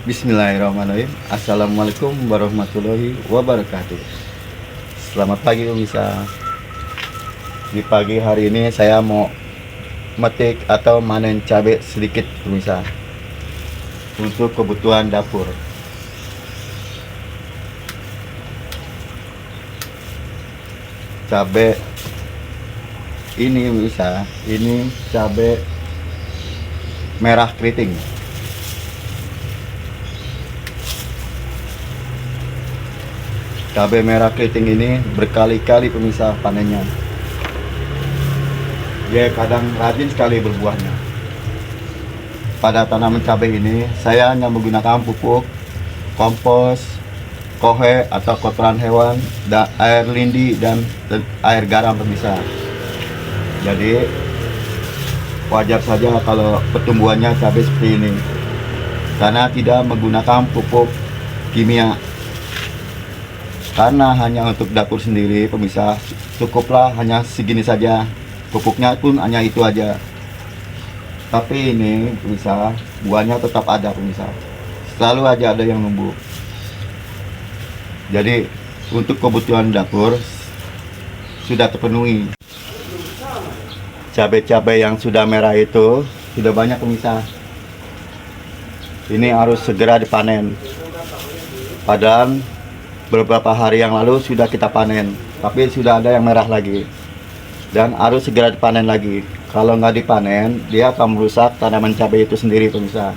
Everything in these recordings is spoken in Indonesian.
Bismillahirrahmanirrahim. Assalamualaikum warahmatullahi wabarakatuh. Selamat pagi pemirsa. Di pagi hari ini saya mau metik atau manen cabai sedikit pemirsa, untuk kebutuhan dapur. Cabai ini pemirsa, ini cabai merah keriting. Cabai merah keriting ini berkali-kali pemirsa panennya. Dia kadang rajin sekali berbuahnya. Pada tanaman cabai ini saya hanya menggunakan pupuk, kompos, kohe atau kotoran hewan, dan air lindi dan air garam pemirsa. Jadi wajar saja kalau pertumbuhannya cabai seperti ini, karena tidak menggunakan pupuk kimia. Karena hanya untuk dapur sendiri pemirsa, cukuplah hanya segini saja. Pupuknya pun hanya itu aja. Tapi ini pemirsa, buahnya tetap ada pemirsa. Selalu aja ada yang numbuh. Jadi untuk kebutuhan dapur sudah terpenuhi. Cabai-cabai yang sudah merah itu sudah banyak pemirsa. Ini harus segera dipanen. Padahal beberapa hari yang lalu sudah kita panen, tapi sudah ada yang merah lagi dan harus segera dipanen lagi. Kalau nggak dipanen, dia akan merusak tanaman cabai itu sendiri pemirsa.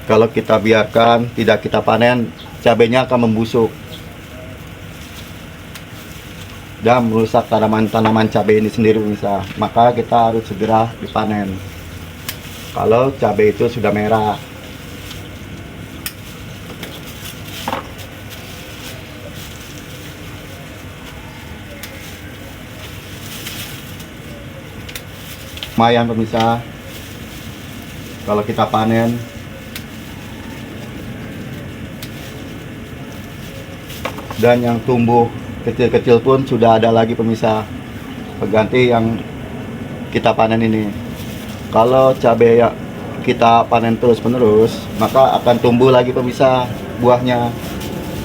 Kalau kita biarkan tidak kita panen, cabainya akan membusuk dan merusak tanaman-tanaman cabai ini sendiri pemirsa. Maka kita harus segera dipanen kalau cabai itu sudah merah. Lumayan pemirsa kalau kita panen. Dan yang tumbuh kecil-kecil pun sudah ada lagi pemirsa, pengganti yang kita panen ini. Kalau cabai yang kita panen terus-menerus, maka akan tumbuh lagi pemirsa buahnya.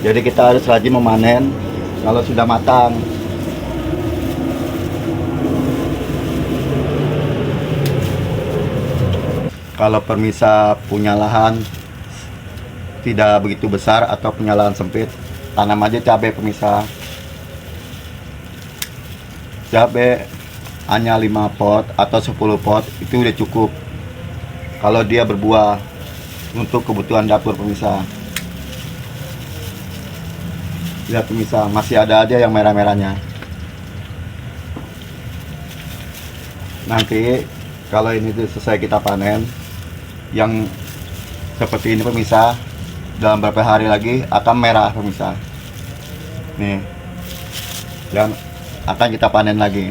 Jadi kita harus rajin memanen kalau sudah matang. Kalau pemirsa punya lahan tidak begitu besar atau punya lahan sempit, tanam aja cabai pemirsa. Cabai hanya 5 pot atau 10 pot itu udah cukup kalau dia berbuah untuk kebutuhan dapur pemirsa. Lihat pemirsa, masih ada aja yang merah-merahnya. Nanti kalau ini selesai kita panen, yang seperti ini pemirsa, dalam beberapa hari lagi akan merah pemirsa. Nih, dan akan kita panen lagi.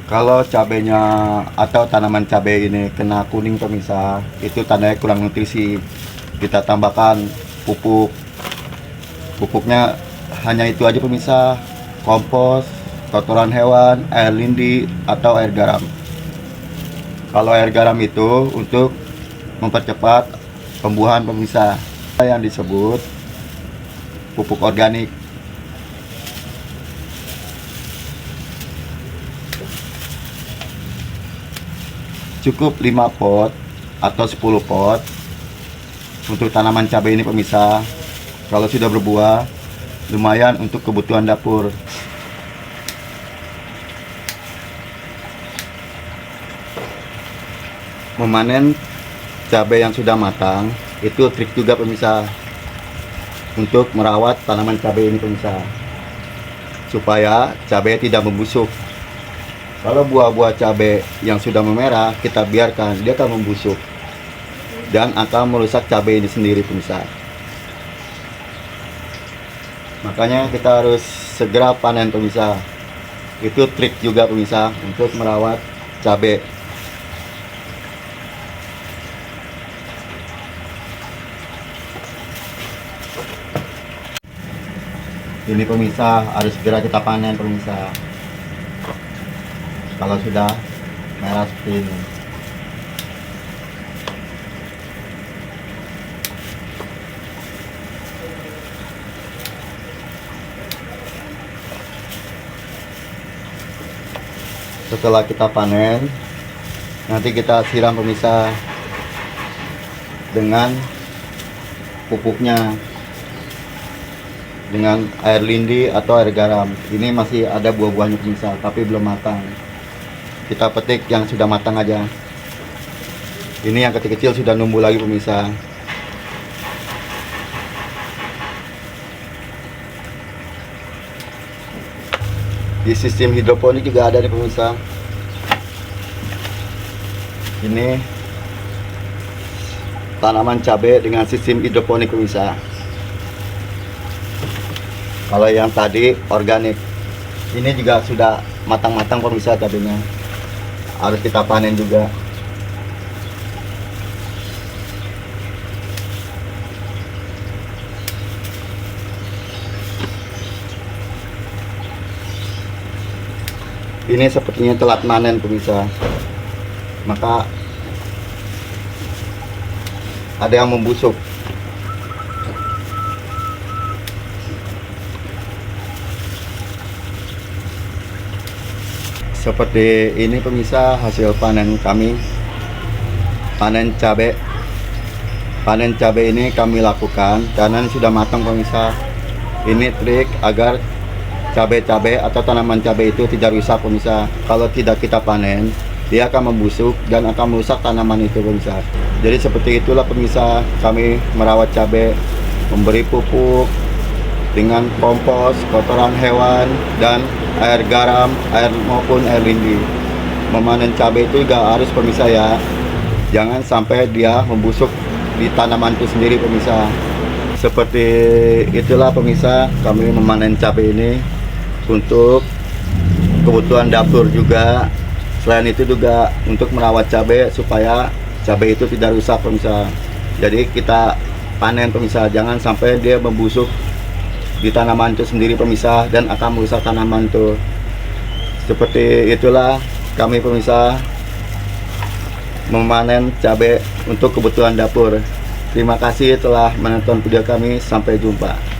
Kalau cabainya atau tanaman cabai ini kena kuning pemirsa, itu tandanya kurang nutrisi. Kita tambahkan pupuk. Pupuknya hanya itu aja pemirsa, kompos, kotoran hewan, air lindi, atau air garam. Kalau air garam itu untuk mempercepat pembuahan pemirsa, yang disebut pupuk organik. Cukup 5 pot atau 10 pot untuk tanaman cabai ini pemirsa. Kalau sudah berbuah, lumayan untuk kebutuhan dapur. Memanen cabai yang sudah matang itu trik juga pemirsa, untuk merawat tanaman cabai ini pemirsa, supaya cabai tidak membusuk. Kalau buah-buah cabai yang sudah memerah kita biarkan, dia akan membusuk dan akan merusak cabai ini sendiri pemirsa. Makanya kita harus segera panen pemirsa. Itu trik juga pemirsa untuk merawat cabai. Ini pemirsa harus segera kita panen pemirsa. Kalau sudah merah seperti ini. Setelah kita panen, nanti kita siram pemirsa dengan pupuknya, dengan air lindi atau air garam. Ini masih ada buah-buahnya pemirsa, tapi belum matang. Kita petik yang sudah matang aja. Ini yang kecil-kecil sudah numbuh lagi pemirsa. Di sistem hidroponik juga ada nih pemirsa. Ini tanaman cabai dengan sistem hidroponik pemirsa. Kalau yang tadi organik, ini juga sudah matang-matang pemirsa cabainya. Harus kita panen juga. Ini sepertinya telat panen pemirsa, maka ada yang membusuk. Seperti ini pemirsa hasil panen kami, panen cabai. Panen cabai ini kami lakukan karena ini sudah matang pemirsa. Ini trik agar cabai-cabai atau tanaman cabai itu tidak rusak pemirsa. Kalau tidak kita panen, dia akan membusuk dan akan merusak tanaman itu pemirsa. Jadi seperti itulah pemirsa kami merawat cabai, memberi pupuk dengan kompos, kotoran hewan, dan air garam, air maupun air lindi. Memanen cabai itu juga harus pemirsa ya, jangan sampai dia membusuk di tanaman itu sendiri pemirsa. Seperti itulah pemirsa kami memanen cabai ini untuk kebutuhan dapur juga. Selain itu juga untuk merawat cabai supaya cabai itu tidak rusak pemirsa. Jadi kita panen pemirsa, jangan sampai dia membusuk di tanaman itu sendiri pemirsa dan akan merusak tanaman itu. Seperti itulah kami pemirsa memanen cabai untuk kebutuhan dapur. Terima kasih telah menonton video kami, sampai jumpa.